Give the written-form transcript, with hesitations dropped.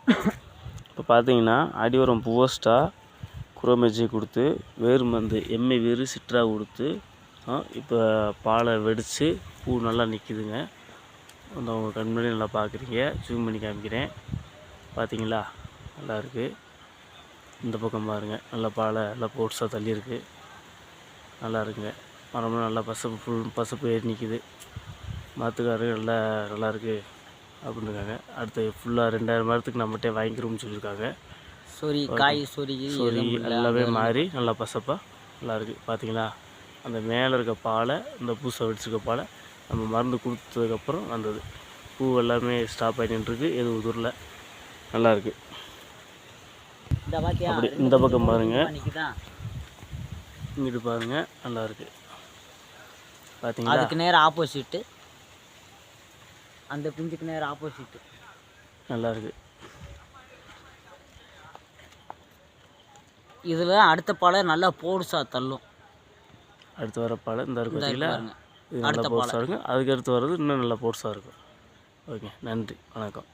இப்போ பார்த்தீங்கன்னா அடி உரம் போஸ்ட்டாக குரோமேஜி கொடுத்து வேறு மருந்து எம்ஐ வேறு சிட்ரா கொடுத்து இப்போ பாலை வெடித்து பூ நல்லா நிற்கிதுங்க. அந்த உங்கள் கண் முன்னாடி நல்லா பார்க்குறீங்க. ஜூம் பண்ணி காமிக்கிறேன். பார்த்தீங்களா, நல்லா இருக்குது. இந்த பக்கம் பாருங்கள், நல்லா பாலை நல்லா போட்ஸாக தள்ளியிருக்கு. நல்லா இருக்குங்க. மரம்லாம் நல்லா பசப்பு ஃபுல் பசப்பு ஏறி நிற்கிது. மரத்துக்காரரு நல்லா இருக்குது அப்படின்னு இருக்காங்க. அடுத்து ஃபுல்லாக 2000 மரத்துக்கு நம்மகிட்டே வாங்கிக்கிறோம்னு சொல்லியிருக்காங்க. சொறி எல்லாமே மாறி நல்லா பசப்பாக நல்லா இருக்குது. பார்த்தீங்களா, அந்த மேலே இருக்க பாலை, இந்த பூசை வெடிச்சிருக்க பாலை நம்ம மருந்து கொடுத்ததுக்கப்புறம் வந்தது. பூ எல்லாமே ஸ்டாப் ஆகி நின்றுருக்கு, எதுவும் உதிரல. நல்லாயிருக்கு. அப்படி இந்த பக்கம் பாருங்கள், இங்கிட்டு பாருங்கள், நல்லாயிருக்கு. பார்த்தீங்களா, அதுக்கு நேரம் ஆப்போசிட்டு, அந்த பிஞ்சுக்கு நேரம் ஆப்போசிட்டு நல்லாயிருக்கு. இதில் அடுத்த பாலை நல்லா போடுசா தள்ளும். அடுத்து வர பாலை இந்த இருக்கு பார்த்தீங்களா, இது நல்லா போர்ஸாக இருக்கும். அதுக்கு அடுத்து வர்றது இன்னும் நல்லா போர்ஸாக இருக்கும். ஓகே, நன்றி, வணக்கம்.